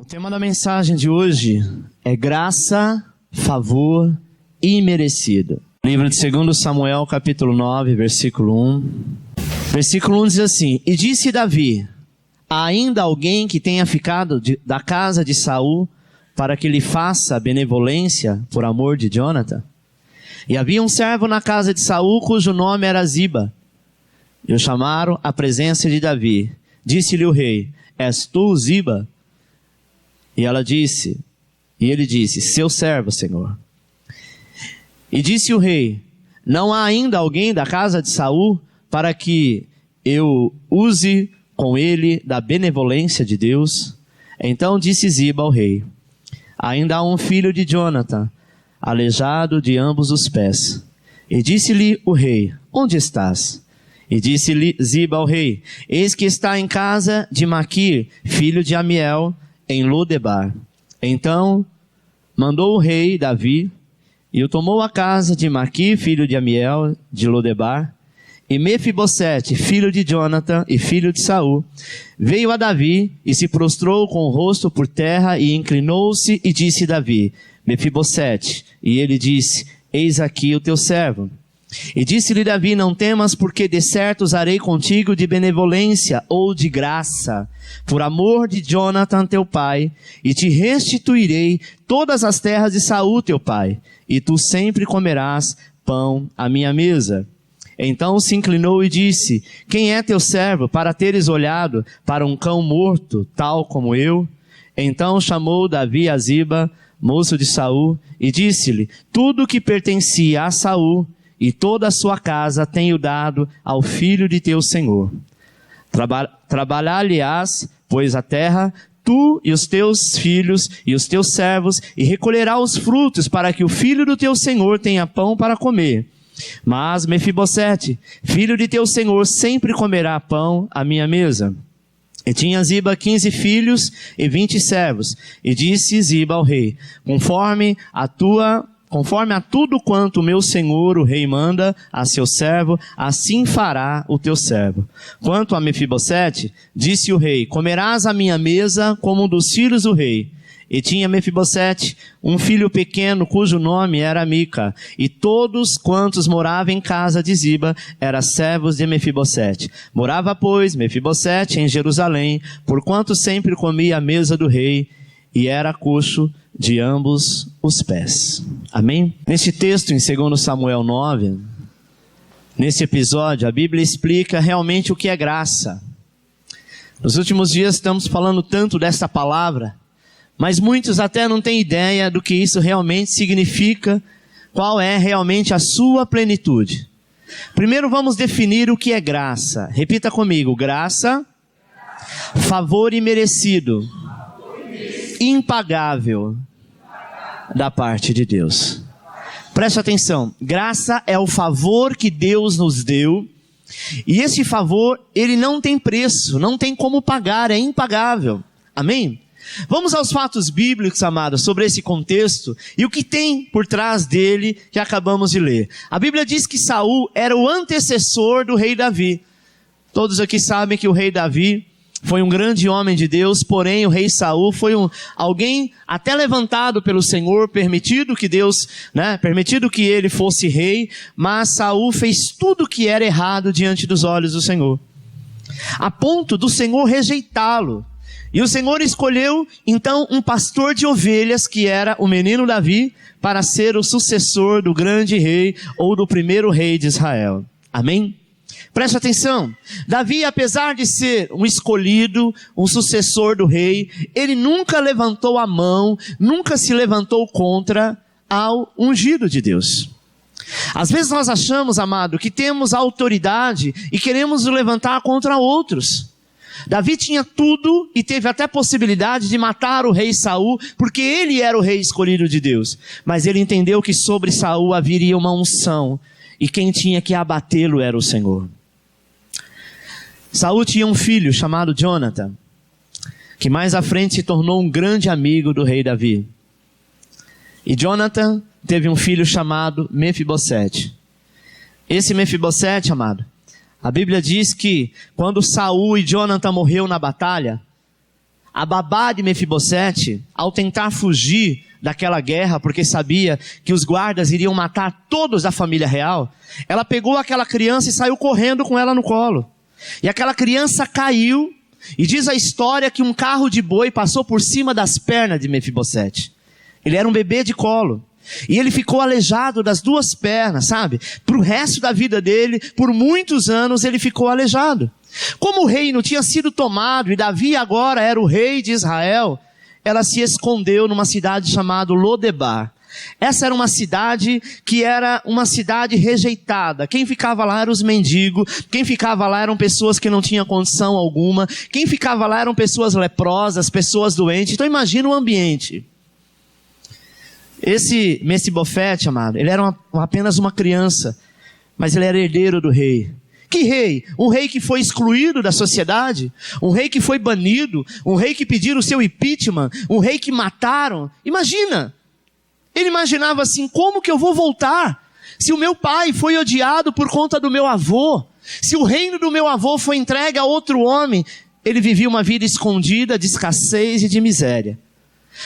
O tema da mensagem de hoje é graça, favor imerecido. Livro de 2 Samuel, capítulo 9, versículo 1. Versículo 1 diz assim: E disse Davi: há ainda alguém que tenha ficado da casa de Saul para que lhe faça benevolência por amor de Jonatã? E havia um servo na casa de Saul cujo nome era Ziba. E o chamaram à presença de Davi. Disse-lhe o rei: És tu, Ziba? E ele disse: seu servo, Senhor. E disse o rei: não há ainda alguém da casa de Saul para que eu use com ele da benevolência de Deus? Então disse Ziba ao rei: ainda há um filho de Jonatã, aleijado de ambos os pés. E disse-lhe o rei: onde estás? E disse-lhe Ziba ao rei: eis que está em casa de Maquir, filho de Amiel, em Lodebar. Então mandou o rei Davi, e o tomou à casa de Maquir, filho de Amiel, de Lodebar. E Mefibosete, filho de Jonatã e filho de Saul, veio a Davi e se prostrou com o rosto por terra e inclinou-se e disse Davi: Mefibosete. E ele disse: eis aqui o teu servo. E disse-lhe Davi: não temas, porque de certo usarei contigo de benevolência ou de graça, por amor de Jonatã teu pai, e te restituirei todas as terras de Saul teu pai, e tu sempre comerás pão à minha mesa. Então se inclinou e disse: quem é teu servo para teres olhado para um cão morto, tal como eu? Então chamou Davi a Ziba, moço de Saul, e disse-lhe: tudo que pertencia a Saul e toda a sua casa tenho dado ao filho de teu senhor. Trabalhar-lhe-ás, pois, a terra, tu e os teus filhos e os teus servos, e recolherá os frutos, para que o filho do teu senhor tenha pão para comer. Mas Mefibosete, filho de teu senhor, sempre comerá pão à minha mesa. E tinha Ziba 15 filhos e 20 servos. E disse Ziba ao rei: conforme a tudo quanto o meu senhor, o rei, manda a seu servo, assim fará o teu servo. Quanto a Mefibosete, disse o rei: comerás à minha mesa como um dos filhos do rei. E tinha Mefibosete um filho pequeno, cujo nome era Mica. E todos quantos moravam em casa de Ziba eram servos de Mefibosete. Morava, pois, Mefibosete em Jerusalém, porquanto sempre comia à mesa do rei, e era coxo de ambos os pés. Amém? Neste texto, em 2 Samuel 9, nesse episódio, a Bíblia explica realmente o que é graça. Nos últimos dias estamos falando tanto dessa palavra, mas muitos até não têm ideia do que isso realmente significa, qual é realmente a sua plenitude. Primeiro vamos definir o que é graça. Repita comigo: graça, favor imerecido, impagável da parte de Deus. Preste atenção, graça é o favor que Deus nos deu, e esse favor, ele não tem preço, não tem como pagar, é impagável. Amém? Vamos aos fatos bíblicos, amados, sobre esse contexto e o que tem por trás dele que acabamos de ler. A Bíblia diz que Saul era o antecessor do rei Davi. Todos aqui sabem que o rei Davi foi um grande homem de Deus, porém o rei Saul foi alguém até levantado pelo Senhor, permitido que ele fosse rei, mas Saul fez tudo o que era errado diante dos olhos do Senhor, a ponto do Senhor rejeitá-lo. E o Senhor escolheu então um pastor de ovelhas, que era o menino Davi, para ser o sucessor do grande rei, ou do primeiro rei de Israel. Amém? Preste atenção, Davi, apesar de ser um escolhido, um sucessor do rei, ele nunca levantou a mão, nunca se levantou contra ao ungido de Deus. Às vezes nós achamos, amado, que temos autoridade e queremos nos levantar contra outros. Davi tinha tudo e teve até possibilidade de matar o rei Saul, porque ele era o rei escolhido de Deus. Mas ele entendeu que sobre Saul haveria uma unção, e quem tinha que abatê-lo era o Senhor. Saul tinha um filho chamado Jonatã, que mais à frente se tornou um grande amigo do rei Davi. E Jonatã teve um filho chamado Mefibosete. Esse Mefibosete, amado, a Bíblia diz que quando Saul e Jonatã morreu na batalha, A babá de Mefibosete, ao tentar fugir daquela guerra, porque sabia que os guardas iriam matar todos da família real, ela pegou aquela criança e saiu correndo com ela no colo. E aquela criança caiu, e diz a história que um carro de boi passou por cima das pernas de Mefibosete. Ele era um bebê de colo. E ele ficou aleijado das duas pernas, sabe? Para o resto da vida dele, por muitos anos ele ficou aleijado. Como o reino tinha sido tomado e Davi agora era o rei de Israel, ela se escondeu numa cidade chamada Lodebar. Essa era uma cidade que era uma cidade rejeitada. Quem ficava lá eram os mendigos, quem ficava lá eram pessoas que não tinham condição alguma, quem ficava lá eram pessoas leprosas, pessoas doentes. Então imagina o ambiente. Esse Mefibosete, amado, ele era apenas uma criança, mas ele era herdeiro do rei. Que rei? Um rei que foi excluído da sociedade, um rei que foi banido, um rei que pediram o seu impeachment, um rei que mataram. Imagina! Ele imaginava assim, como que eu vou voltar? Se o meu pai foi odiado por conta do meu avô, se o reino do meu avô foi entregue a outro homem, ele vivia uma vida escondida de escassez e de miséria.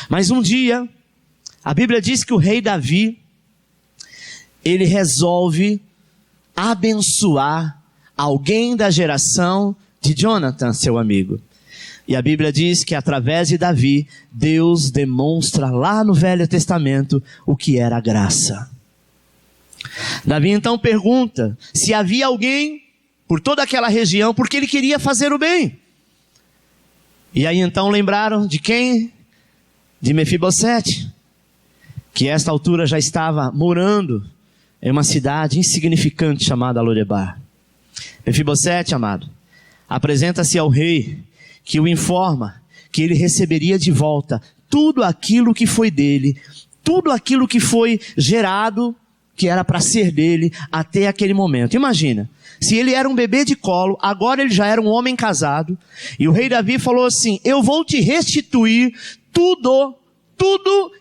Mas um dia, a Bíblia diz que o rei Davi, ele resolve abençoar alguém da geração de Jonathan, seu amigo. E a Bíblia diz que através de Davi, Deus demonstra lá no Velho Testamento o que era a graça. Davi então pergunta se havia alguém por toda aquela região, porque ele queria fazer o bem. E aí então lembraram de quem? De Mefibosete, que a esta altura já estava morando em uma cidade insignificante chamada Lodebar. Mefibosete, amado, apresenta-se ao rei, que o informa que ele receberia de volta tudo aquilo que foi dele, tudo aquilo que foi gerado, que era para ser dele até aquele momento. Imagina, se ele era um bebê de colo, agora ele já era um homem casado, e o rei Davi falou assim, eu vou te restituir tudo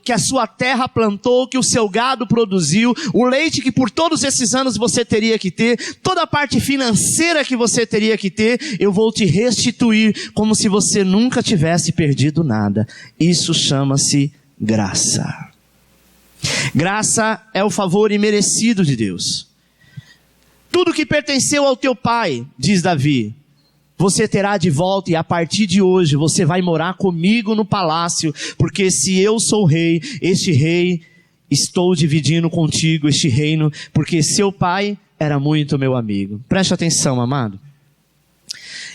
que a sua terra plantou, que o seu gado produziu, o leite que por todos esses anos você teria que ter, toda a parte financeira que você teria que ter, eu vou te restituir como se você nunca tivesse perdido nada. Isso chama-se graça. Graça é o favor imerecido de Deus. Tudo que pertenceu ao teu pai, diz Davi, você terá de volta, e a partir de hoje você vai morar comigo no palácio, porque se eu sou rei, este rei, estou dividindo contigo este reino, porque seu pai era muito meu amigo. Preste atenção, amado.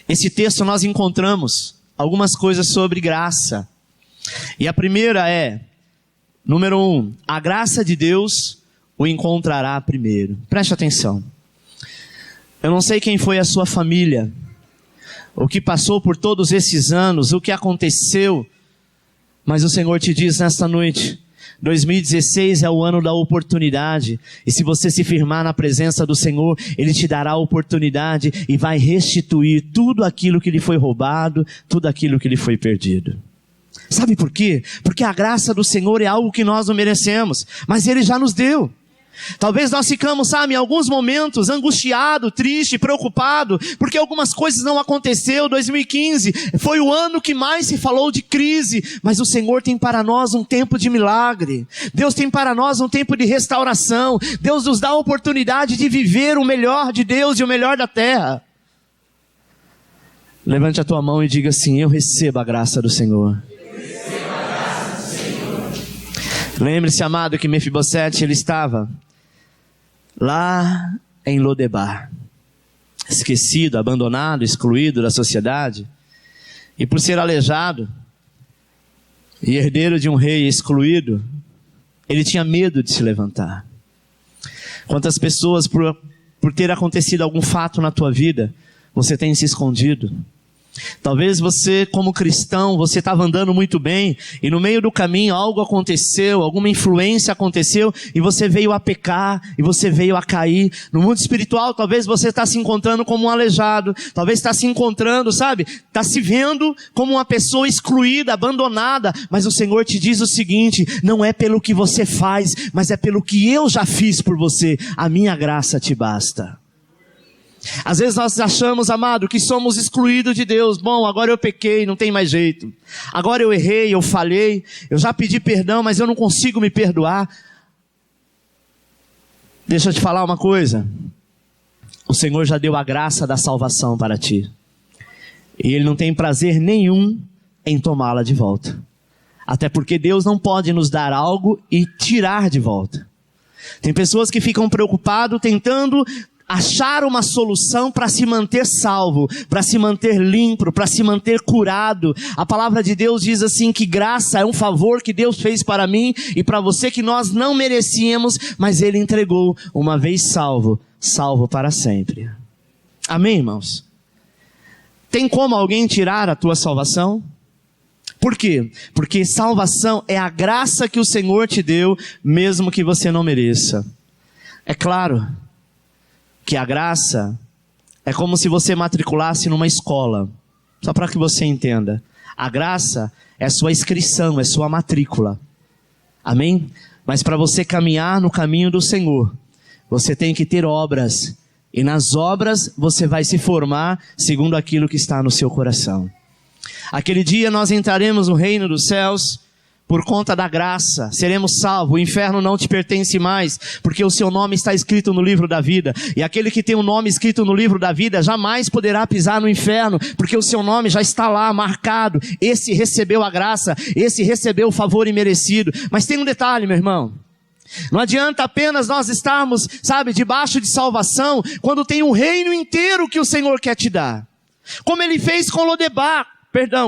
Esse texto nós encontramos algumas coisas sobre graça. E a primeira é, número 1, a graça de Deus o encontrará primeiro. Preste atenção. Eu não sei quem foi a sua família, o que passou por todos esses anos, o que aconteceu, mas o Senhor te diz nesta noite, 2016 é o ano da oportunidade, e se você se firmar na presença do Senhor, Ele te dará a oportunidade e vai restituir tudo aquilo que lhe foi roubado, tudo aquilo que lhe foi perdido. Sabe por quê? Porque a graça do Senhor é algo que nós não merecemos, mas Ele já nos deu. Talvez nós ficamos, sabe, em alguns momentos angustiado, triste, preocupado, porque algumas coisas não aconteceu. 2015 foi o ano que mais se falou de crise, mas o Senhor tem para nós um tempo de milagre. Deus tem para nós um tempo de restauração. Deus nos dá a oportunidade de viver o melhor de Deus e o melhor da terra. Levante a tua mão e diga assim, eu recebo a graça do Senhor. Lembre-se, amado, que Mefibosete, ele estava lá em Lodebar, esquecido, abandonado, excluído da sociedade, e por ser aleijado e herdeiro de um rei excluído, ele tinha medo de se levantar. Quantas pessoas, por ter acontecido algum fato na tua vida, você tem se escondido? Talvez você, como cristão, você estava andando muito bem e no meio do caminho algo aconteceu, alguma influência aconteceu e você veio a pecar e você veio a cair. No mundo espiritual, talvez você está se encontrando como um aleijado, talvez está se encontrando, sabe? Está se vendo como uma pessoa excluída, abandonada, mas o Senhor te diz o seguinte, não é pelo que você faz, mas é pelo que eu já fiz por você, a minha graça te basta. Às vezes nós achamos, amado, que somos excluídos de Deus. Bom, agora eu pequei, não tem mais jeito. Agora eu errei, eu falhei, eu já pedi perdão, mas eu não consigo me perdoar. Deixa eu te falar uma coisa. O Senhor já deu a graça da salvação para ti. E Ele não tem prazer nenhum em tomá-la de volta. Até porque Deus não pode nos dar algo e tirar de volta. Tem pessoas que ficam preocupadas tentando achar uma solução para se manter salvo, para se manter limpo, para se manter curado. A palavra de Deus diz assim que graça é um favor que Deus fez para mim e para você que nós não merecíamos, mas Ele entregou uma vez salvo, salvo para sempre. Amém, irmãos? Tem como alguém tirar a tua salvação? Por quê? Porque salvação é a graça que o Senhor te deu, mesmo que você não mereça. É claro que a graça é como se você matriculasse numa escola. Só para que você entenda. A graça é sua inscrição, é sua matrícula. Amém? Mas para você caminhar no caminho do Senhor, você tem que ter obras. E nas obras você vai se formar segundo aquilo que está no seu coração. Aquele dia nós entraremos no reino dos céus por conta da graça, seremos salvos, o inferno não te pertence mais, porque o seu nome está escrito no livro da vida, e aquele que tem o nome escrito no livro da vida, jamais poderá pisar no inferno, porque o seu nome já está lá, marcado. Esse recebeu a graça, esse recebeu o favor imerecido. Mas tem um detalhe, meu irmão, não adianta apenas nós estarmos, debaixo de salvação, quando tem um reino inteiro que o Senhor quer te dar, como Ele fez com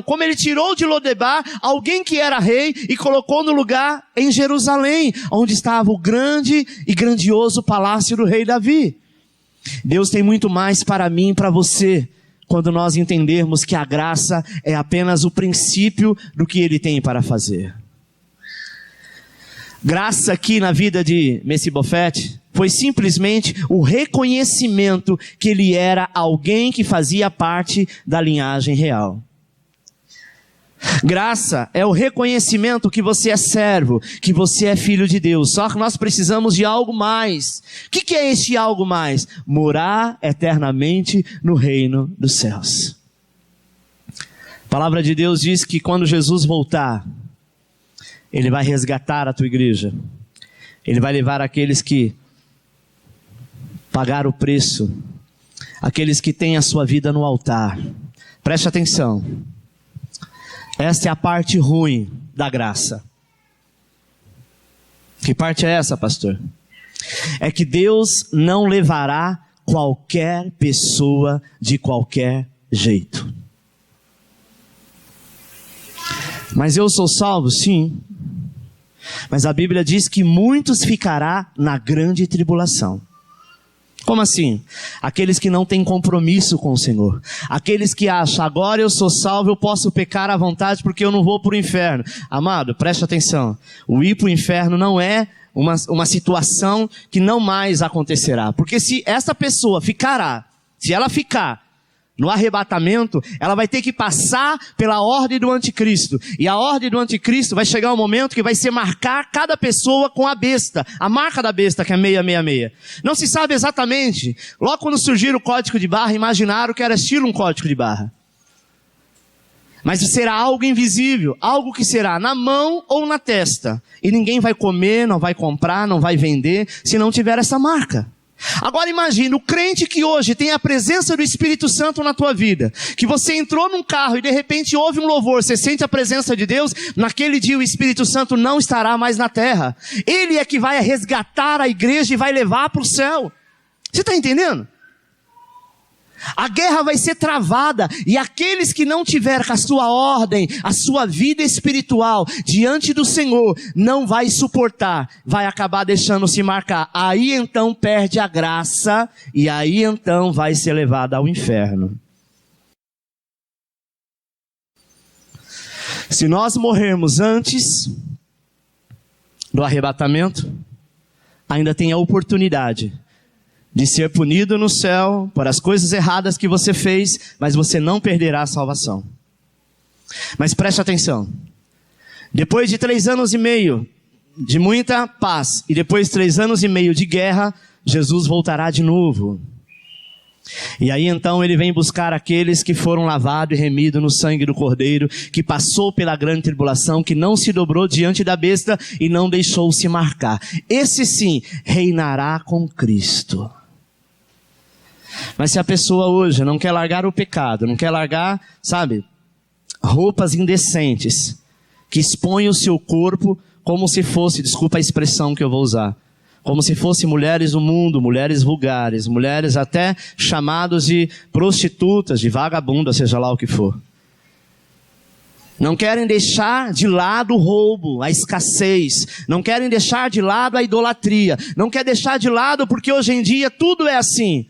como Ele tirou de Lodebar alguém que era rei e colocou no lugar em Jerusalém, onde estava o grande e grandioso palácio do rei Davi. Deus tem muito mais para mim e para você, quando nós entendermos que a graça é apenas o princípio do que Ele tem para fazer. Graça aqui na vida de Mefibosete foi simplesmente o reconhecimento que ele era alguém que fazia parte da linhagem real. Graça é o reconhecimento que você é servo, que você é filho de Deus. Só que nós precisamos de algo mais. O que é este algo mais? Morar eternamente no reino dos céus. A palavra de Deus diz que quando Jesus voltar, Ele vai resgatar a tua igreja. Ele vai levar aqueles que pagaram o preço, aqueles que têm a sua vida no altar. Preste atenção. Esta é a parte ruim da graça. Que parte é essa, pastor? É que Deus não levará qualquer pessoa de qualquer jeito. Mas eu sou salvo? Sim. Mas a Bíblia diz que muitos ficará na grande tribulação. Como assim? Aqueles que não têm compromisso com o Senhor. Aqueles que acham, agora eu sou salvo, eu posso pecar à vontade porque eu não vou para o inferno. Amado, preste atenção. O ir para o inferno não é uma situação que não mais acontecerá. Porque se essa pessoa se ela ficar no arrebatamento, ela vai ter que passar pela ordem do anticristo. E a ordem do anticristo vai chegar um momento que vai ser marcar cada pessoa com a besta. A marca da besta, que é 666. Não se sabe exatamente. Logo quando surgiu o código de barra, imaginaram que era estilo um código de barra. Mas será algo invisível. Algo que será na mão ou na testa. E ninguém vai comer, não vai comprar, não vai vender, se não tiver essa marca. Agora imagine, o crente que hoje tem a presença do Espírito Santo na tua vida, que você entrou num carro e de repente ouve um louvor, você sente a presença de Deus, naquele dia o Espírito Santo não estará mais na terra. Ele é que vai resgatar a igreja e vai levar para o céu. Você está entendendo? A guerra vai ser travada, e aqueles que não tiver com a sua ordem, a sua vida espiritual diante do Senhor, não vai suportar, vai acabar deixando se marcar. Aí então perde a graça, e aí então vai ser levado ao inferno. Se nós morrermos antes do arrebatamento, ainda tem a oportunidade de ser punido no céu por as coisas erradas que você fez, mas você não perderá a salvação. Mas preste atenção. Depois de 3 anos e meio de muita paz, e depois de 3 anos e meio de guerra, Jesus voltará de novo. E aí então ele vem buscar aqueles que foram lavados e remidos no sangue do Cordeiro, que passou pela grande tribulação, que não se dobrou diante da besta e não deixou-se marcar. Esse sim reinará com Cristo. Mas se a pessoa hoje não quer largar o pecado, não quer largar, sabe, roupas indecentes, que expõem o seu corpo como se fosse, desculpa a expressão que eu vou usar, como se fossem mulheres do mundo, mulheres vulgares, mulheres até chamadas de prostitutas, de vagabundas, seja lá o que for. Não querem deixar de lado o roubo, a escassez. Não querem deixar de lado a idolatria. Não quer deixar de lado porque hoje em dia tudo é assim.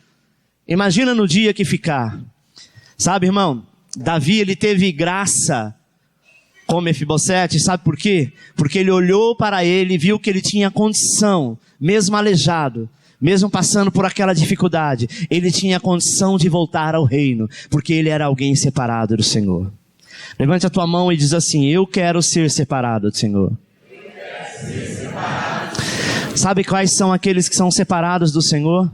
Imagina no dia que ficar. Sabe, irmão, Davi ele teve graça com Mefibosete, sabe por quê? Porque ele olhou para ele e viu que ele tinha condição, mesmo aleijado, mesmo passando por aquela dificuldade, ele tinha condição de voltar ao reino, porque ele era alguém separado do Senhor. Levante a tua mão e diz assim: eu quero ser separado do Senhor. Sabe quais são aqueles que são separados do Senhor?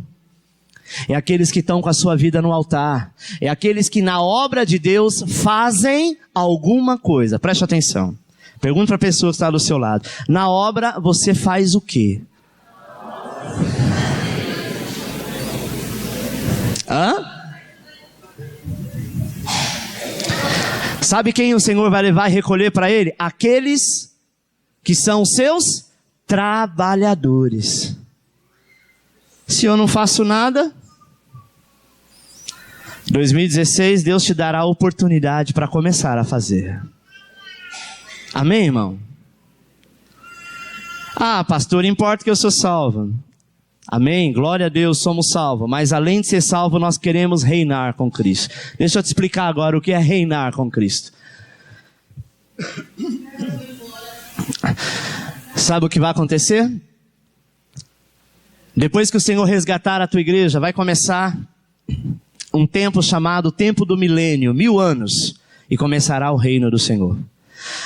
É aqueles que estão com a sua vida no altar. É aqueles que na obra de Deus fazem alguma coisa. Preste atenção. Pergunta para a pessoa que está do seu lado. Na obra você faz o quê? Hã? Sabe quem o Senhor vai levar e recolher para Ele? Aqueles que são seus trabalhadores. Se eu não faço nada, 2016 Deus te dará a oportunidade para começar a fazer. Amém, irmão? Ah, pastor, importa que eu sou salvo. Amém, glória a Deus, somos salvos. Mas além de ser salvo, nós queremos reinar com Cristo. Deixa eu te explicar agora o que é reinar com Cristo. Sabe o que vai acontecer? Depois que o Senhor resgatar a tua igreja, vai começar um tempo chamado tempo do milênio, 1000 anos, e começará o reino do Senhor.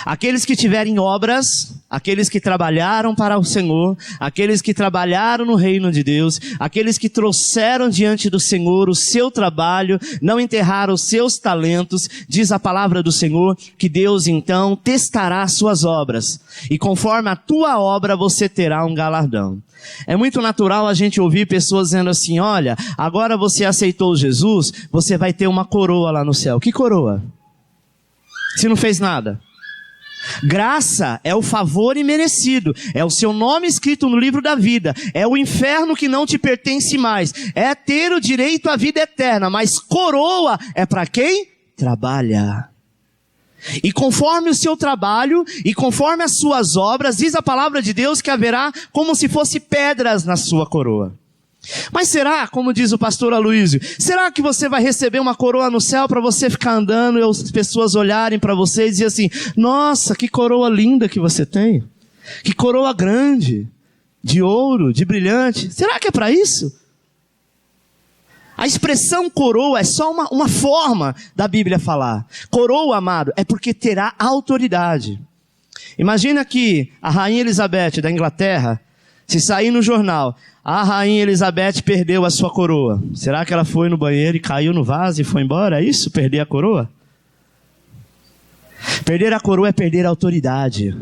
Aqueles que tiverem obras, aqueles que trabalharam para o Senhor, aqueles que trabalharam no reino de Deus, aqueles que trouxeram diante do Senhor o seu trabalho, não enterraram os seus talentos, diz a palavra do Senhor, que Deus então testará as suas obras, e conforme a tua obra você terá um galardão. É muito natural a gente ouvir pessoas dizendo assim: olha, agora você aceitou Jesus, você vai ter uma coroa lá no céu. Que coroa? Se não fez nada. Graça é o favor imerecido, é o seu nome escrito no livro da vida, é o inferno que não te pertence mais, é ter o direito à vida eterna, mas coroa é para quem trabalha. E conforme o seu trabalho, e conforme as suas obras, diz a palavra de Deus que haverá como se fosse pedras na sua coroa. Mas será, como diz o pastor Aloysio, será que você vai receber uma coroa no céu para você ficar andando e as pessoas olharem para você e dizer assim: nossa, que coroa linda que você tem, que coroa grande, de ouro, de brilhante? Será que é para isso? A expressão coroa é só uma forma da Bíblia falar. Coroa, amado, é porque terá autoridade. Imagina que a rainha Elizabeth da Inglaterra, se sair no jornal, a rainha Elizabeth perdeu a sua coroa. Será que ela foi no banheiro e caiu no vaso e foi embora? É isso? Perder a coroa? Perder a coroa é perder a autoridade.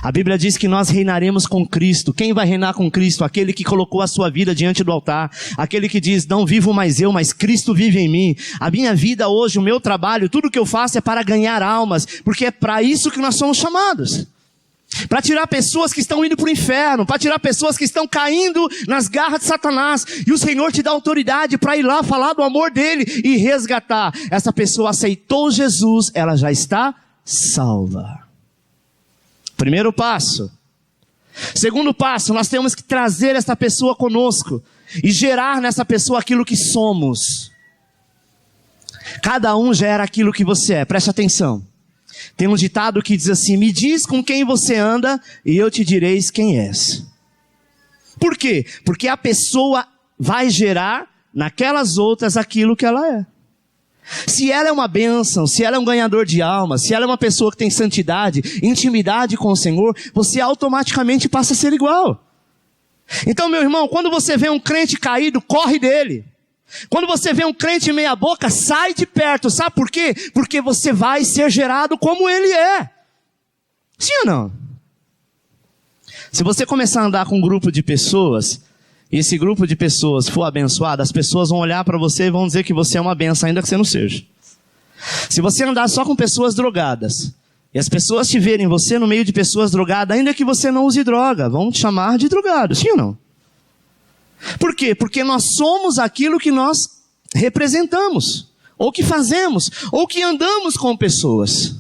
A Bíblia diz que nós reinaremos com Cristo. Quem vai reinar com Cristo? Aquele que colocou a sua vida diante do altar. Aquele que diz: não vivo mais eu, mas Cristo vive em mim. A minha vida hoje, o meu trabalho, tudo que eu faço é para ganhar almas. Porque é para isso que nós somos chamados. Para tirar pessoas que estão indo para o inferno, para tirar pessoas que estão caindo nas garras de Satanás, e o Senhor te dá autoridade para ir lá falar do amor dele e resgatar. Essa pessoa aceitou Jesus, ela já está salva. Primeiro passo. Segundo passo, nós temos que trazer essa pessoa conosco e gerar nessa pessoa aquilo que somos. Cada um gera aquilo que você é, preste atenção. Tem um ditado que diz assim: me diz com quem você anda e eu te direis quem és. Por quê? Porque a pessoa vai gerar naquelas outras aquilo que ela é. Se ela é uma bênção, se ela é um ganhador de almas, se ela é uma pessoa que tem santidade, intimidade com o Senhor, você automaticamente passa a ser igual. Então, meu irmão, quando você vê um crente caído, corre dele. Quando você vê um crente meia boca, sai de perto. Sabe por quê? Porque você vai ser gerado como ele é. Sim ou não? Se você começar a andar com um grupo de pessoas, e esse grupo de pessoas for abençoado, as pessoas vão olhar para você e vão dizer que você é uma benção, ainda que você não seja. Se você andar só com pessoas drogadas, e as pessoas te verem você no meio de pessoas drogadas, ainda que você não use droga, vão te chamar de drogado, sim ou não? Por quê? Porque nós somos aquilo que nós representamos, ou que fazemos, ou que andamos com pessoas.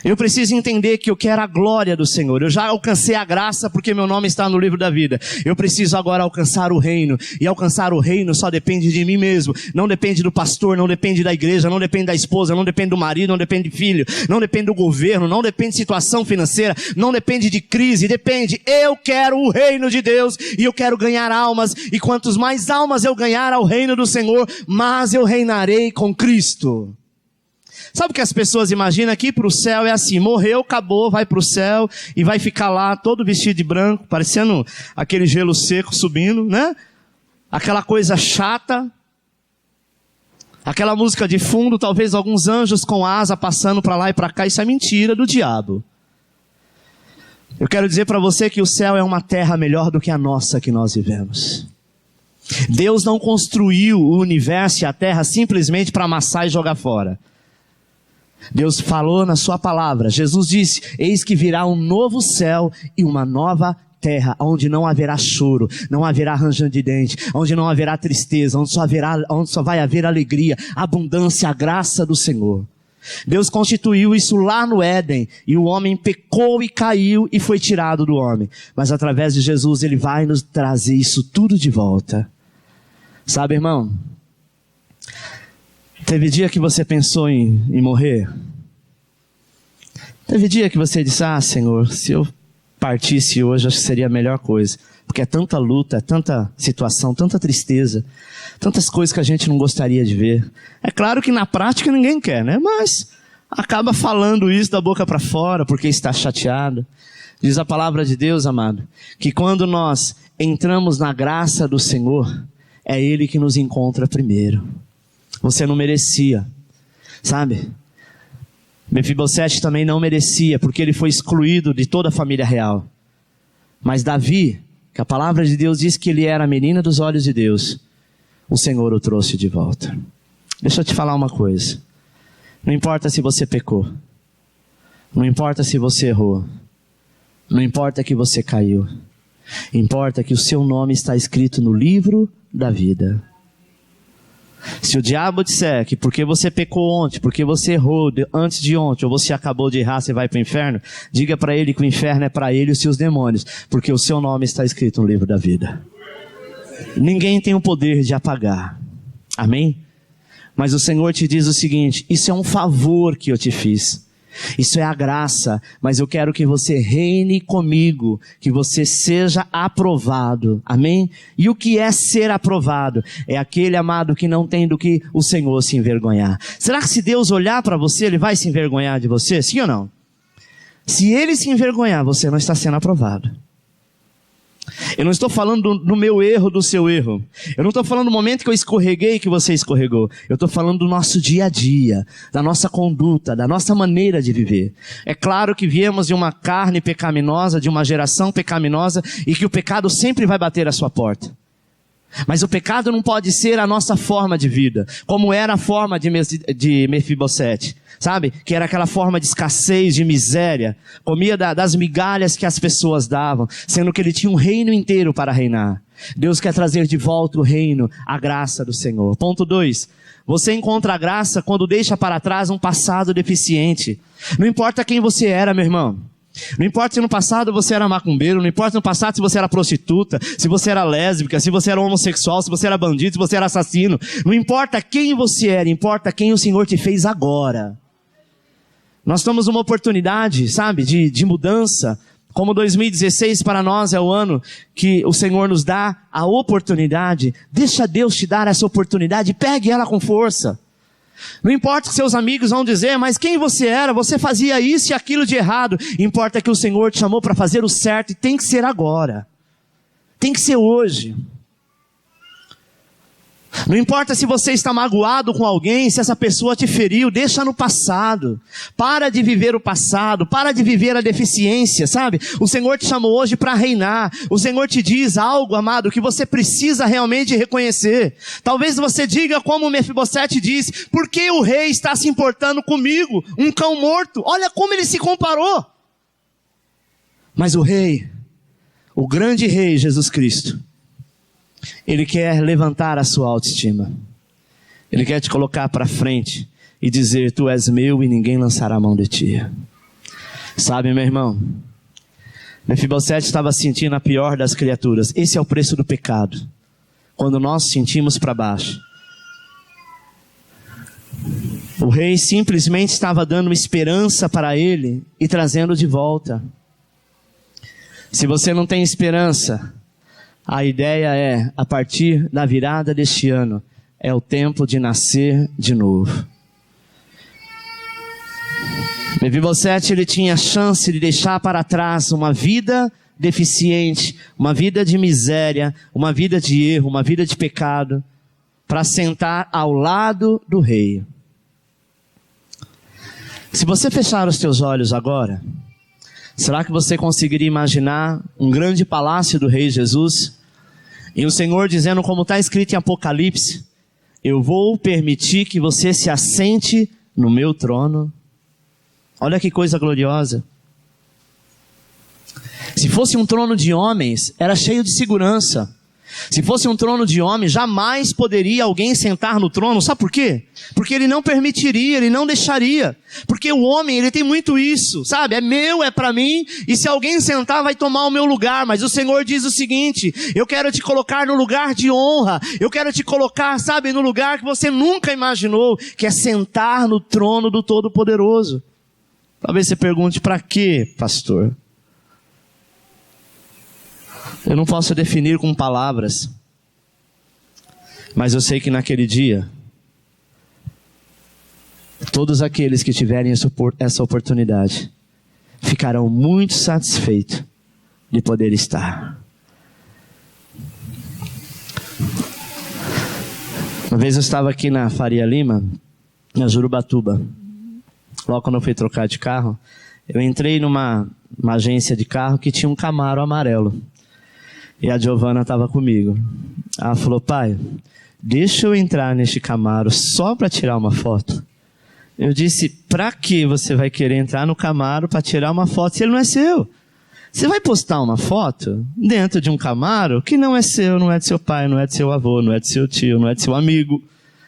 Eu preciso entender que eu quero a glória do Senhor. Eu já alcancei a graça porque meu nome está no livro da vida. Eu preciso agora alcançar o reino. E alcançar o reino só depende de mim mesmo. Não depende do pastor, não depende da igreja, não depende da esposa, não depende do marido, não depende de filho, não depende do governo, não depende de situação financeira, não depende de crise, depende. Eu quero o reino de Deus e eu quero ganhar almas. E quantos mais almas eu ganhar ao reino do Senhor, mais eu reinarei com Cristo. Sabe o que as pessoas imaginam aqui para o céu? É assim, morreu, acabou, vai para o céu e vai ficar lá todo vestido de branco, parecendo aquele gelo seco subindo, né? Aquela coisa chata, aquela música de fundo, talvez alguns anjos com asa passando para lá e para cá. Isso é mentira do diabo. Eu quero dizer para você que o céu é uma terra melhor do que a nossa que nós vivemos. Deus não construiu o universo e a terra simplesmente para amassar e jogar fora. Deus falou na sua palavra, Jesus disse, eis que virá um novo céu e uma nova terra, onde não haverá choro, não haverá ranger de dente, onde não haverá tristeza, onde só vai haver alegria, abundância, a graça do Senhor. Deus constituiu isso lá no Éden, e o homem pecou e caiu e foi tirado do homem. Mas através de Jesus ele vai nos trazer isso tudo de volta. Sabe, irmão? Teve dia que você pensou em morrer? Teve dia que você disse, Senhor, se eu partisse hoje, acho que seria a melhor coisa. Porque é tanta luta, é tanta situação, tanta tristeza, tantas coisas que a gente não gostaria de ver. É claro que na prática ninguém quer, né? Mas acaba falando isso da boca para fora, porque está chateado. Diz a palavra de Deus, amado, que quando nós entramos na graça do Senhor, é Ele que nos encontra primeiro. Você não merecia, sabe? Mefibosete também não merecia, porque ele foi excluído de toda a família real. Mas Davi, que a palavra de Deus diz que ele era a menina dos olhos de Deus, o Senhor o trouxe de volta. Deixa eu te falar uma coisa. Não importa se você pecou. Não importa se você errou. Não importa que você caiu. Importa que o seu nome está escrito no livro da vida. Se o diabo disser que porque você pecou ontem, porque você errou antes de ontem, ou você acabou de errar, você vai para o inferno, diga para ele que o inferno é para ele e os seus demônios, porque o seu nome está escrito no livro da vida. Ninguém tem o poder de apagar. Amém? Mas o Senhor te diz o seguinte, isso é um favor que eu te fiz. Isso é a graça, mas eu quero que você reine comigo, que você seja aprovado, amém? E o que é ser aprovado? É aquele, amado, que não tem do que o Senhor se envergonhar. Será que se Deus olhar para você, Ele vai se envergonhar de você? Sim ou não? Se Ele se envergonhar, você não está sendo aprovado. Eu não estou falando do meu erro, do seu erro. Eu não estou falando do momento que eu escorreguei, que você escorregou. Eu estou falando do nosso dia a dia, da nossa conduta, da nossa maneira de viver. É claro que viemos de uma carne pecaminosa, de uma geração pecaminosa, e que o pecado sempre vai bater à sua porta. Mas o pecado não pode ser a nossa forma de vida, como era a forma de Mefibosete. Sabe? Que era aquela forma de escassez, de miséria. Comia das migalhas que as pessoas davam, sendo que ele tinha um reino inteiro para reinar. Deus quer trazer de volta o reino, a graça do Senhor. Ponto 2. Você encontra a graça quando deixa para trás um passado deficiente. Não importa quem você era, meu irmão. Não importa se no passado você era macumbeiro, não importa no passado se você era prostituta, se você era lésbica, se você era homossexual, se você era bandido, se você era assassino. Não importa quem você era, importa quem o Senhor te fez agora. Nós temos uma oportunidade, sabe, de mudança. Como 2016 para nós é o ano que o Senhor nos dá a oportunidade. Deixa Deus te dar essa oportunidade, pegue ela com força. Não importa que seus amigos vão dizer, mas quem você era, você fazia isso e aquilo de errado. Importa que o Senhor te chamou para fazer o certo e tem que ser agora. Tem que ser hoje. Não importa se você está magoado com alguém, se essa pessoa te feriu, deixa no passado. Para de viver o passado, para de viver a deficiência, sabe? O Senhor te chamou hoje para reinar. O Senhor te diz algo, amado, que você precisa realmente reconhecer. Talvez você diga como Mefibosete diz: por que o rei está se importando comigo? Um cão morto. Olha como ele se comparou. Mas o rei, o grande rei Jesus Cristo, Ele quer levantar a sua autoestima. Ele quer te colocar para frente e dizer: tu és meu e ninguém lançará a mão de ti. Sabe, meu irmão, Mefibosete estava sentindo a pior das criaturas. Esse é o preço do pecado. Quando nós sentimos para baixo. O rei simplesmente estava dando esperança para ele e trazendo de volta. Se você não tem esperança, a ideia é, a partir da virada deste ano, é o tempo de nascer de novo. Mefibosete, ele tinha a chance de deixar para trás uma vida deficiente, uma vida de miséria, uma vida de erro, uma vida de pecado, para sentar ao lado do rei. Se você fechar os teus olhos agora, será que você conseguiria imaginar um grande palácio do rei Jesus? E o Senhor dizendo, como está escrito em Apocalipse: eu vou permitir que você se assente no meu trono. Olha que coisa gloriosa. Se fosse um trono de homens, era cheio de segurança. Se fosse um trono de homens, jamais poderia alguém sentar no trono. Sabe por quê? Porque ele não permitiria, ele não deixaria. Porque o homem, ele tem muito isso, sabe? É meu, é para mim, e se alguém sentar, vai tomar o meu lugar. Mas o Senhor diz o seguinte: eu quero te colocar no lugar de honra. Eu quero te colocar, sabe, no lugar que você nunca imaginou, que é sentar no trono do Todo-Poderoso. Talvez você pergunte: para quê, pastor? Eu não posso definir com palavras, mas eu sei que naquele dia, todos aqueles que tiverem essa oportunidade, ficarão muito satisfeitos de poder estar. Uma vez eu estava aqui na Faria Lima, na Jurubatuba, logo quando eu fui trocar de carro, eu entrei numa agência de carro que tinha um Camaro amarelo. E a Giovana estava comigo. Ela falou: pai, deixa eu entrar neste Camaro só para tirar uma foto. Eu disse: para que você vai querer entrar no Camaro para tirar uma foto se ele não é seu? Você vai postar uma foto dentro de um Camaro que não é seu, não é de seu pai, não é de seu avô, não é de seu tio, não é de seu amigo.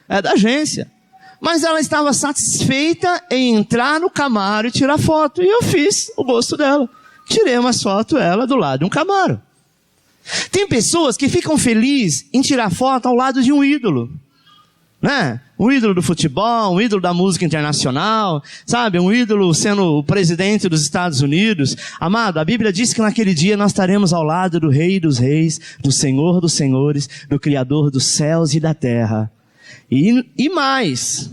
É da agência. Mas ela estava satisfeita em entrar no Camaro e tirar foto. E eu fiz o gosto dela. Tirei uma foto ela do lado de um Camaro. Tem pessoas que ficam felizes em tirar foto ao lado de um ídolo, né? Um ídolo do futebol, um ídolo da música internacional, sabe? Um ídolo sendo o presidente dos Estados Unidos. Amado, a Bíblia diz que naquele dia nós estaremos ao lado do Rei dos Reis, do Senhor dos Senhores, do Criador dos céus e da terra. E mais,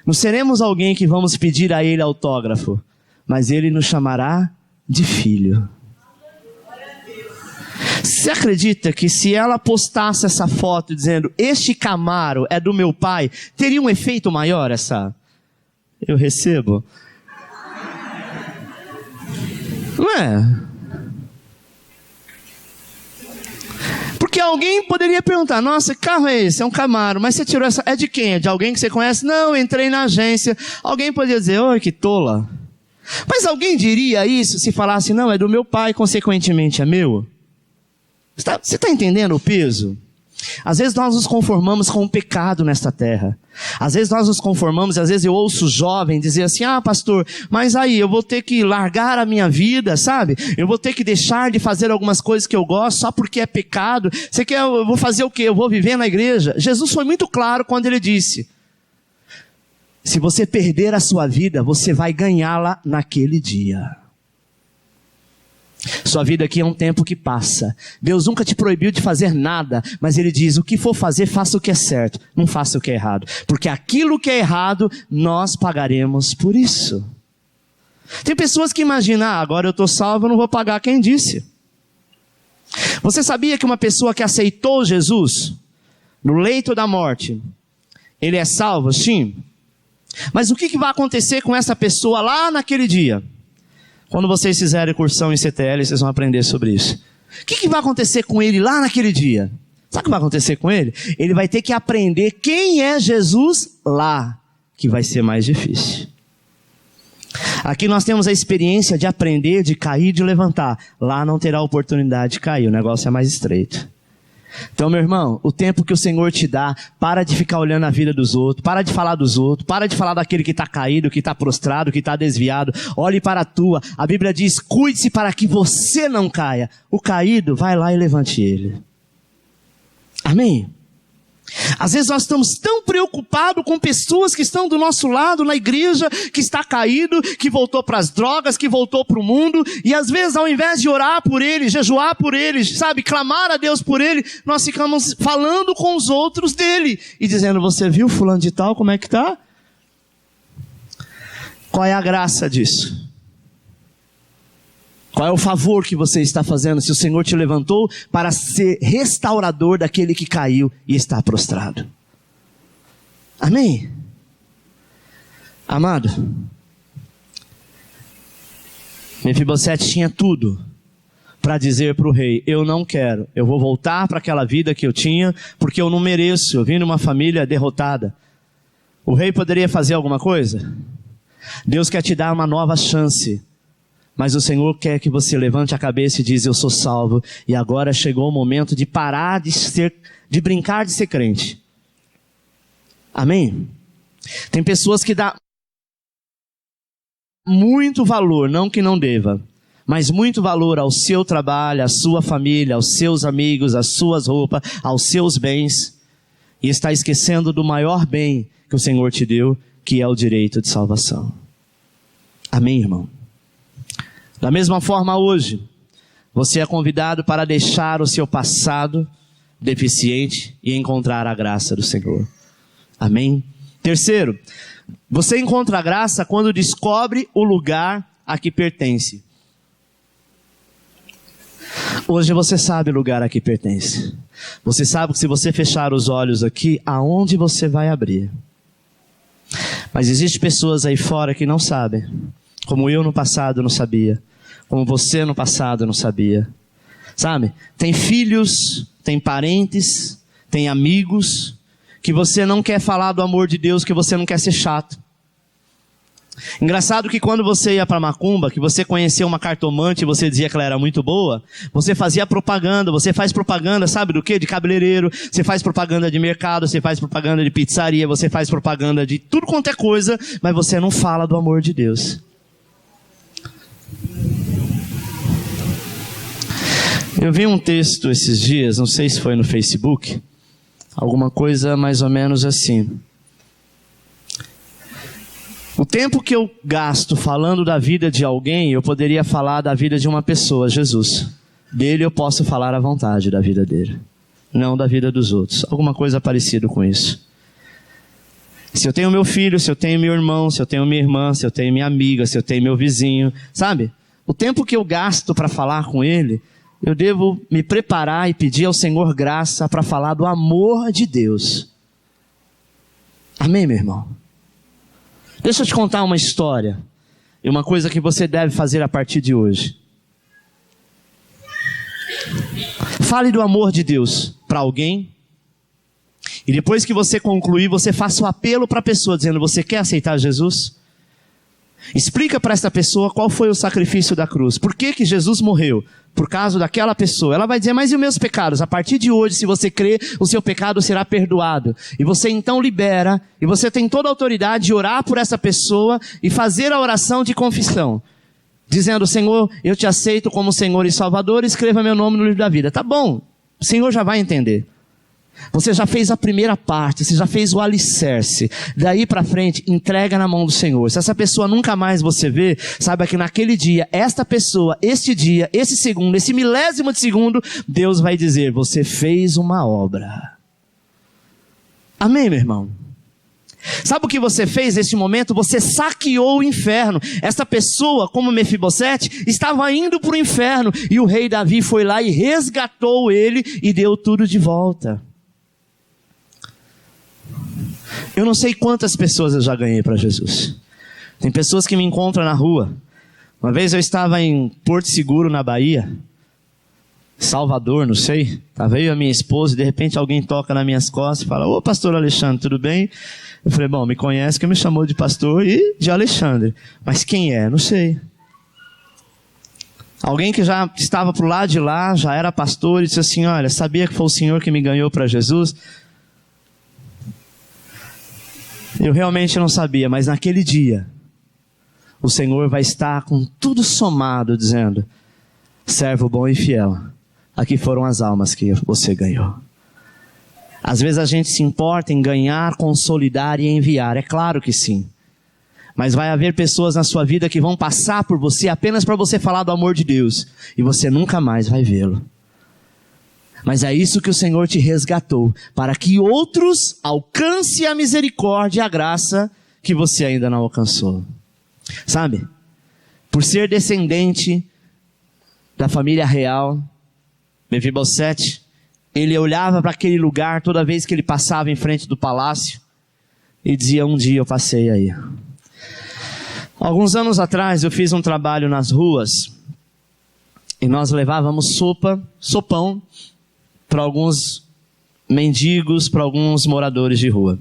não seremos alguém que vamos pedir a Ele autógrafo, mas Ele nos chamará de filho. Você acredita que se ela postasse essa foto dizendo: este Camaro é do meu pai, teria um efeito maior essa? Eu recebo. Não é? Porque alguém poderia perguntar: nossa, que carro é esse? É um Camaro, mas você tirou essa, é de quem? É de alguém que você conhece? Não, entrei na agência. Alguém poderia dizer: oi, que tola. Mas alguém diria isso se falasse: não, é do meu pai, consequentemente é meu? Você está entendendo o peso? Às vezes nós nos conformamos com o pecado nesta terra. Às vezes nós nos conformamos, às vezes eu ouço jovem dizer assim: ah, pastor, mas aí eu vou ter que largar a minha vida, sabe? Eu vou ter que deixar de fazer algumas coisas que eu gosto só porque é pecado. Você quer, eu vou fazer o quê? Eu vou viver na igreja? Jesus foi muito claro quando ele disse: se você perder a sua vida, você vai ganhá-la naquele dia. Sua vida aqui é um tempo que passa. Deus nunca te proibiu de fazer nada, mas Ele diz: o que for fazer, faça o que é certo, não faça o que é errado, porque aquilo que é errado, nós pagaremos por isso. Tem pessoas que imaginam: ah, agora eu estou salvo, eu não vou pagar quem disse. Você sabia que uma pessoa que aceitou Jesus, no leito da morte, ele é salvo? Sim. Mas o que vai acontecer com essa pessoa lá naquele dia? Quando vocês fizerem cursão em CTL, vocês vão aprender sobre isso. O que vai acontecer com ele lá naquele dia? Sabe o que vai acontecer com ele? Ele vai ter que aprender quem é Jesus lá, que vai ser mais difícil. Aqui nós temos a experiência de aprender, de cair, de levantar. Lá não terá oportunidade de cair, o negócio é mais estreito. Então, meu irmão, o tempo que o Senhor te dá, para de ficar olhando a vida dos outros, para de falar dos outros, para de falar daquele que está caído, que está prostrado, que está desviado. Olhe para a tua. A Bíblia diz, cuide-se para que você não caia. O caído, vai lá e levante ele. Amém? Às vezes nós estamos tão preocupados com pessoas que estão do nosso lado na igreja, que está caído, que voltou para as drogas, que voltou para o mundo, e às vezes ao invés de orar por eles, jejuar por eles, sabe, clamar a Deus por ele, nós ficamos falando com os outros dele, e dizendo, você viu fulano de tal, como é que está? Qual é a graça disso? Qual é o favor que você está fazendo se o Senhor te levantou para ser restaurador daquele que caiu e está prostrado? Amém? Amado, Mefibosete tinha tudo para dizer para o rei, eu não quero, eu vou voltar para aquela vida que eu tinha, porque eu não mereço, eu vim de uma família derrotada. O rei poderia fazer alguma coisa? Deus quer te dar uma nova chance. Mas o Senhor quer que você levante a cabeça e diz, eu sou salvo, e agora chegou o momento de parar de brincar de ser crente. Amém? Tem pessoas que dão muito valor, não que não deva, mas muito valor ao seu trabalho, à sua família, aos seus amigos, às suas roupas, aos seus bens, e está esquecendo do maior bem que o Senhor te deu, que é o direito de salvação. Amém, irmão? Da mesma forma hoje, você é convidado para deixar o seu passado deficiente e encontrar a graça do Senhor. Amém? Terceiro, você encontra a graça quando descobre o lugar a que pertence. Hoje você sabe o lugar a que pertence. Você sabe que se você fechar os olhos aqui, aonde você vai abrir. Mas existem pessoas aí fora que não sabem. Como eu no passado não sabia. Como você no passado não sabia. Sabe? Tem filhos, tem parentes, tem amigos, que você não quer falar do amor de Deus, que você não quer ser chato. Engraçado que quando você ia para Macumba, que você conheceu uma cartomante e você dizia que ela era muito boa, você fazia propaganda, você faz propaganda, sabe do quê? De cabeleireiro, você faz propaganda de mercado, você faz propaganda de pizzaria, você faz propaganda de tudo quanto é coisa, mas você não fala do amor de Deus. Eu vi um texto esses dias, não sei se foi no Facebook, alguma coisa mais ou menos assim. O tempo que eu gasto falando da vida de alguém, eu poderia falar da vida de uma pessoa, Jesus. Dele eu posso falar à vontade da vida dele, não da vida dos outros. Alguma coisa parecida com isso. Se eu tenho meu filho, se eu tenho meu irmão, se eu tenho minha irmã, se eu tenho minha amiga, se eu tenho meu vizinho, sabe? O tempo que eu gasto para falar com ele, eu devo me preparar e pedir ao Senhor graça para falar do amor de Deus. Amém, meu irmão? Deixa eu te contar uma história. E uma coisa que você deve fazer a partir de hoje. Fale do amor de Deus para alguém. E depois que você concluir, você faça o apelo para a pessoa, dizendo, você quer aceitar Jesus? Explica para essa pessoa qual foi o sacrifício da cruz. Por que Jesus morreu? Por causa daquela pessoa. Ela vai dizer, mas e os meus pecados? A partir de hoje, se você crer, o seu pecado será perdoado. E você então libera, e você tem toda a autoridade de orar por essa pessoa e fazer a oração de confissão. Dizendo, Senhor, eu te aceito como Senhor e Salvador, escreva meu nome no livro da vida. Tá bom, o Senhor já vai entender. Você já fez a primeira parte, você já fez o alicerce. Daí para frente, entrega na mão do Senhor. Se essa pessoa nunca mais você vê, saiba que naquele dia, esta pessoa, este dia, esse segundo, esse milésimo de segundo, Deus vai dizer, você fez uma obra. Amém, meu irmão? Sabe o que você fez nesse momento? Você saqueou o inferno. Essa pessoa, como Mefibosete, estava indo para o inferno. E o rei Davi foi lá e resgatou ele e deu tudo de volta. Eu não sei quantas pessoas eu já ganhei para Jesus. Tem pessoas que me encontram na rua. Uma vez eu estava em Porto Seguro, na Bahia, Salvador, não sei. Estava eu e a minha esposa e de repente alguém toca nas minhas costas e fala: ô pastor Alexandre, tudo bem? Eu falei: bom, me conhece que me chamou de pastor e de Alexandre. Mas quem é? Não sei. Alguém que já estava pro lado de lá, já era pastor e disse assim: olha, sabia que foi o Senhor que me ganhou para Jesus? Eu realmente não sabia, mas naquele dia o Senhor vai estar com tudo somado, dizendo: servo bom e fiel, aqui foram as almas que você ganhou. Às vezes a gente se importa em ganhar, consolidar e enviar, é claro que sim. Mas vai haver pessoas na sua vida que vão passar por você apenas para você falar do amor de Deus, e você nunca mais vai vê-lo. Mas é isso que o Senhor te resgatou, para que outros alcancem a misericórdia e a graça que você ainda não alcançou. Sabe, por ser descendente da família real, Mefibosete, ele olhava para aquele lugar toda vez que ele passava em frente do palácio e dizia: um dia eu passei aí. Alguns anos atrás eu fiz um trabalho nas ruas e nós levávamos sopão para alguns mendigos, para alguns moradores de rua.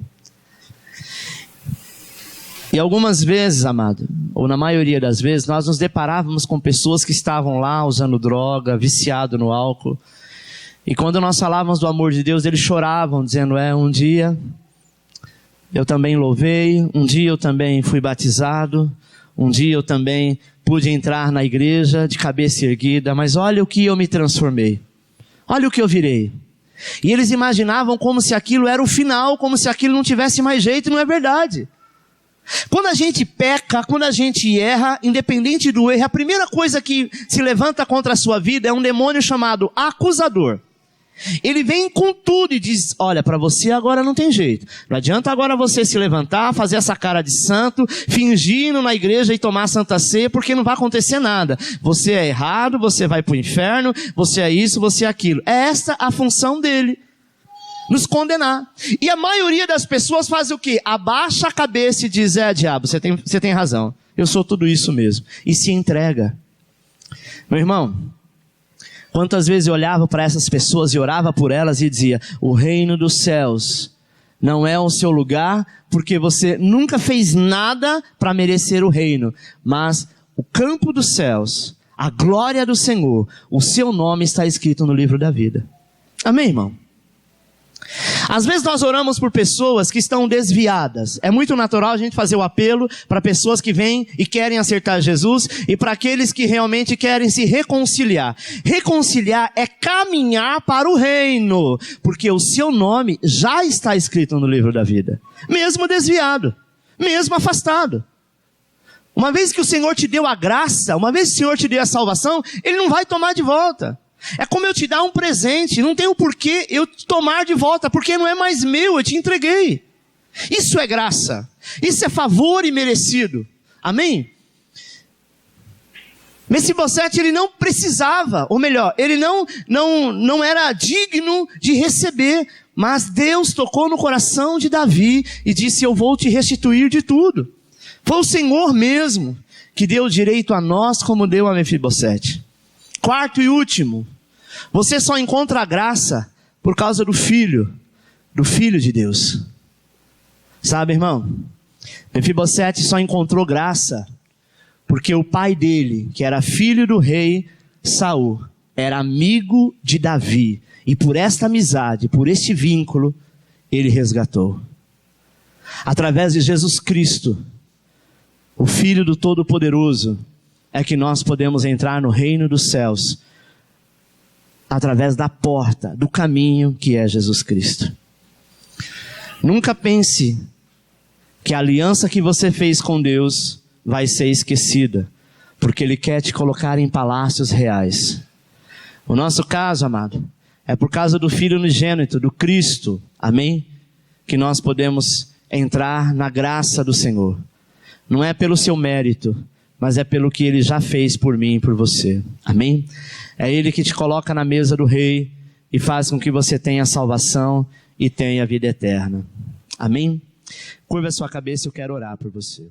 E algumas vezes, amado, ou na maioria das vezes, nós nos deparávamos com pessoas que estavam lá usando droga, viciado no álcool. E quando nós falávamos do amor de Deus, eles choravam, dizendo: um dia eu também louvei, um dia eu também fui batizado, um dia eu também pude entrar na igreja de cabeça erguida, mas olha o que eu me transformei, olha o que eu virei. E eles imaginavam como se aquilo era o final, como se aquilo não tivesse mais jeito, e não é verdade. Quando a gente peca, quando a gente erra, independente do erro, a primeira coisa que se levanta contra a sua vida é um demônio chamado acusador. Ele vem com tudo e diz: olha, para você agora não tem jeito. Não adianta agora você se levantar, fazer essa cara de santo, fingindo na igreja e tomar santa ceia, porque não vai acontecer nada. Você é errado, você vai para o inferno, você é isso, você é aquilo. É essa a função dele, nos condenar. E a maioria das pessoas faz o quê? Abaixa a cabeça e diz: diabo, você tem razão, eu sou tudo isso mesmo. E se entrega. Meu irmão, quantas vezes eu olhava para essas pessoas e orava por elas e dizia: o reino dos céus não é o seu lugar, porque você nunca fez nada para merecer o reino, mas o campo dos céus, a glória do Senhor, o seu nome está escrito no livro da vida. Amém, irmão? Às vezes nós oramos por pessoas que estão desviadas. É muito natural a gente fazer o apelo para pessoas que vêm e querem acertar Jesus e para aqueles que realmente querem se reconciliar. Reconciliar é caminhar para o reino, porque o seu nome já está escrito no livro da vida. Mesmo desviado, mesmo afastado. Uma vez que o Senhor te deu a graça, uma vez que o Senhor te deu a salvação, Ele não vai tomar de volta. É como eu te dar um presente, não tem o porquê eu tomar de volta, porque não é mais meu, eu te entreguei. Isso é graça, isso é favor imerecido, amém? Mefibosete, ele não precisava, ou melhor, ele não era digno de receber, mas Deus tocou no coração de Davi e disse: eu vou te restituir de tudo. Foi o Senhor mesmo que deu direito a nós como deu a Mefibosete. Quarto e último, você só encontra a graça por causa do Filho de Deus. Sabe, irmão? Mefibosete só encontrou graça porque o pai dele, que era filho do rei Saul, era amigo de Davi. E por esta amizade, por este vínculo, ele resgatou. Através de Jesus Cristo, o Filho do Todo-Poderoso, é que nós podemos entrar no reino dos céus através da porta, do caminho que é Jesus Cristo. Nunca pense que a aliança que você fez com Deus vai ser esquecida, porque Ele quer te colocar em palácios reais. O nosso caso, amado, é por causa do Filho unigênito, do Cristo, amém? Que nós podemos entrar na graça do Senhor. Não é pelo seu mérito, mas é pelo que Ele já fez por mim e por você. Amém? É Ele que te coloca na mesa do Rei e faz com que você tenha salvação e tenha vida eterna. Amém? Curva a sua cabeça, eu quero orar por você.